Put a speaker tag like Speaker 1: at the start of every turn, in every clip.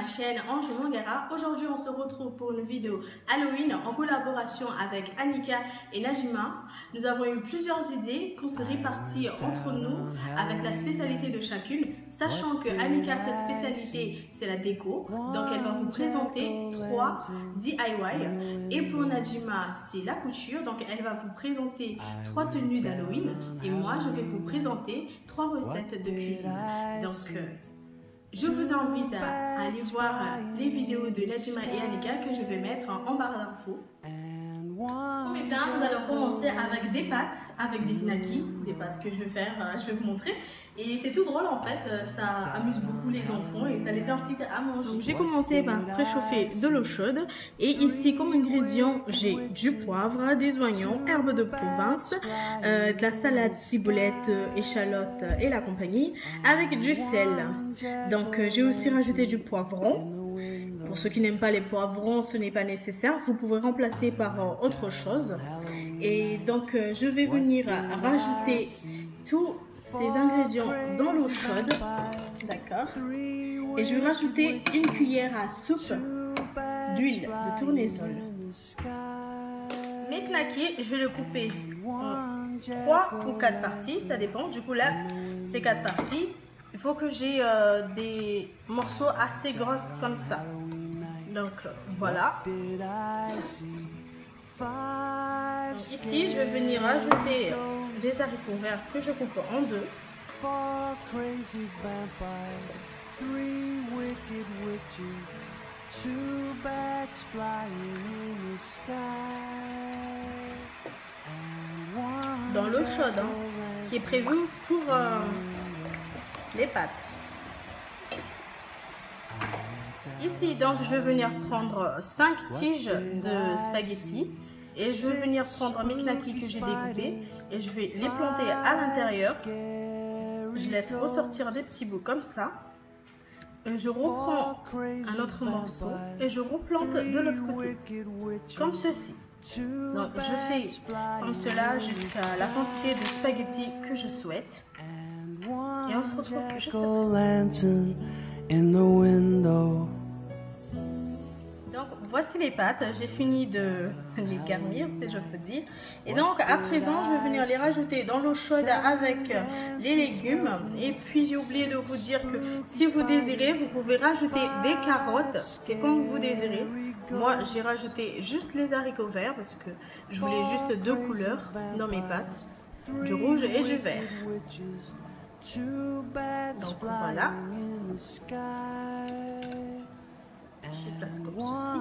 Speaker 1: ma chaîne Ange Mangara. Aujourd'hui on se retrouve pour une vidéo Halloween en collaboration avec Annika et Najima. Nous avons eu plusieurs idées qu'on se répartit entre nous avec la spécialité de chacune, sachant que Annika, sa spécialité c'est la déco, donc elle va vous présenter 3 DIY, et pour Najima c'est la couture, donc elle va vous présenter 3 tenues d'Halloween, et moi je vais vous présenter 3 recettes de cuisine. Donc je vous invite à aller voir les vidéos de Najima et Annika que je vais mettre en barre d'infos. Maintenant, nous allons commencer avec des pâtes, avec des knackis, des pâtes que je vais faire, je vais vous montrer. Et c'est tout drôle en fait, ça amuse beaucoup les enfants et ça les incite à manger. J'ai commencé par préchauffer de l'eau chaude et ici comme ingrédient j'ai du poivre, des oignons, herbes de Provence, de la salade, ciboulette, échalote et la compagnie, avec du sel. Donc j'ai aussi rajouté du poivron. Pour ceux qui n'aiment pas les poivrons, ce n'est pas nécessaire, vous pouvez remplacer par autre chose. Et donc je vais venir rajouter tous ces ingrédients dans l'eau chaude, d'accord. Et je vais rajouter une cuillère à soupe d'huile de tournesol. Mes knackis, je vais le couper en 3 ou 4 parties, ça dépend. Du coup là, c'est 4 parties. Il faut que j'ai des morceaux assez grosses comme ça. Donc voilà. Donc, ici, je vais venir ajouter des haricots verts que je coupe en 2. Dans l'eau chaude, hein, qui est prévue pour les pâtes. Ici, donc, je vais venir prendre 5 tiges de spaghettis et je vais venir prendre mes knackis que j'ai découpés et je vais les planter à l'intérieur. Je laisse ressortir des petits bouts comme ça. Et je reprends un autre morceau et je replante de l'autre côté, comme ceci. Donc, je fais comme cela jusqu'à la quantité de spaghettis que je souhaite. Et on se retrouve juste après. Donc voici les pâtes, j'ai fini de les garnir si je peux dire. Et donc à présent je vais venir les rajouter dans l'eau chaude avec les légumes. Et puis j'ai oublié de vous dire que si vous désirez, vous pouvez rajouter des carottes, c'est comme vous désirez. Moi j'ai rajouté juste les haricots verts parce que je voulais juste 2 couleurs dans mes pâtes, du rouge et du vert. Donc voilà, je place comme ceci.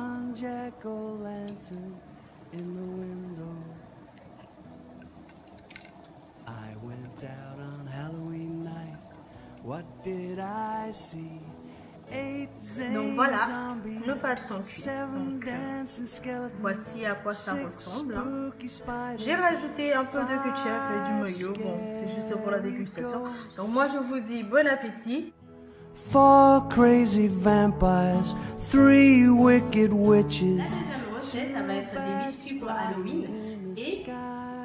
Speaker 1: Donc voilà, nos pâtes sont cuites. Voici à quoi ça ressemble. J'ai rajouté un peu de ketchup et du mayo. Bon, c'est juste pour la dégustation. Donc moi je vous dis bon appétit.
Speaker 2: 4 crazy vampires, 3 wicked witches.
Speaker 1: La deuxième recette, ça va être des biscuits pour Halloween. Et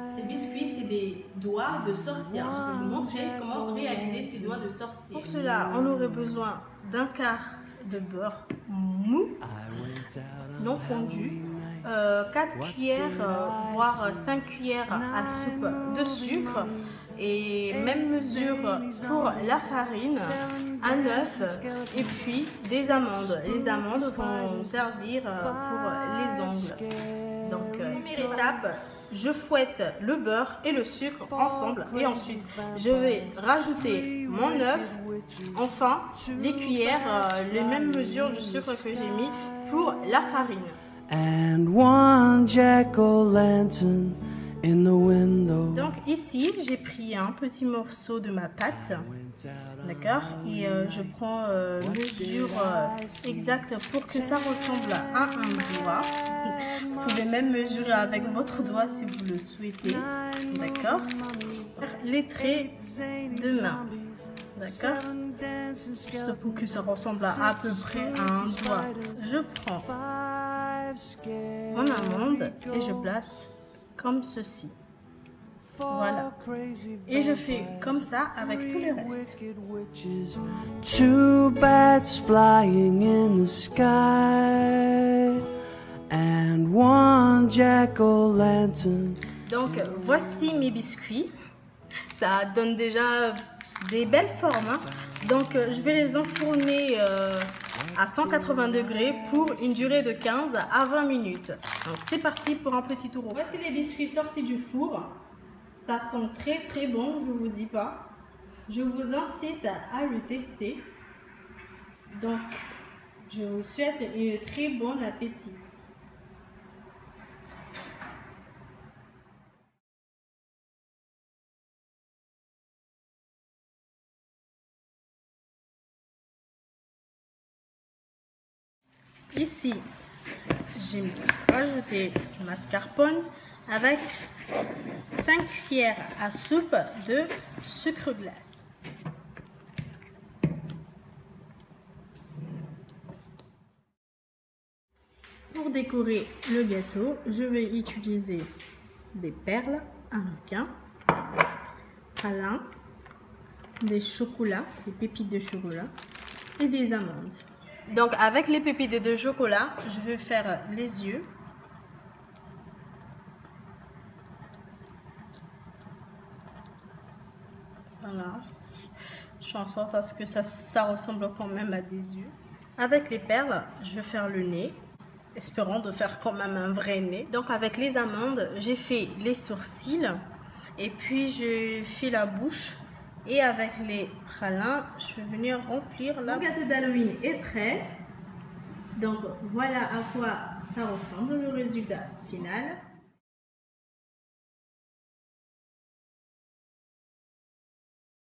Speaker 1: ces biscuits, c'est des doigts de sorcière. Je vais vous montrer comment réaliser ces doigts de sorcière. Pour cela, on aurait besoin d'un quart de beurre mou, non fondu, 4 cuillères, voire 5 cuillères à soupe de sucre, et même mesure pour la farine, un œuf et puis des amandes. Les amandes vont servir pour les ongles. Donc, première étape, je fouette le beurre et le sucre ensemble et ensuite je vais rajouter mon œuf, enfin les cuillères, les mêmes mesures du sucre que j'ai mis pour la farine.
Speaker 2: And one jack-o'-lantern in the window.
Speaker 1: Donc ici j'ai pris un petit morceau de ma pâte, d'accord, et je prends mesure exacte pour que ça ressemble à un doigt. Vous pouvez même mesurer avec votre doigt si vous le souhaitez, d'accord. Les traits de main, d'accord, juste pour que ça ressemble à peu près à un doigt. Je prends mon amande et je place comme ceci. Voilà. Et je fais comme ça avec tout le reste.
Speaker 2: Two bats flying in the sky and one jack-o'-lantern.
Speaker 1: Donc voici mes biscuits. Ça donne déjà des belles formes. Hein. Donc je vais les enfourner à 180 degrés pour une durée de 15 à 20 minutes. Donc c'est parti pour un petit tour. Voici les biscuits sortis du four. Ça sent très très bon, je vous dis pas. Je vous incite à le tester. Donc je vous souhaite un très bon appétit. Ici, j'ai rajouté du mascarpone avec 5 cuillères à soupe de sucre glace. Pour décorer le gâteau, je vais utiliser des perles américaines, pralin, des chocolats, des pépites de chocolat et des amandes. Donc avec les pépites de chocolat, je vais faire les yeux. Voilà. Je fais en sorte à ce que ça ressemble quand même à des yeux. Avec les perles, je vais faire le nez, espérant de faire quand même un vrai nez. Donc avec les amandes, j'ai fait les sourcils et puis je fais la bouche. Et avec les pralins, je vais venir remplir la... Le gâteau d'Halloween est prêt. Donc voilà à quoi ça ressemble le résultat final.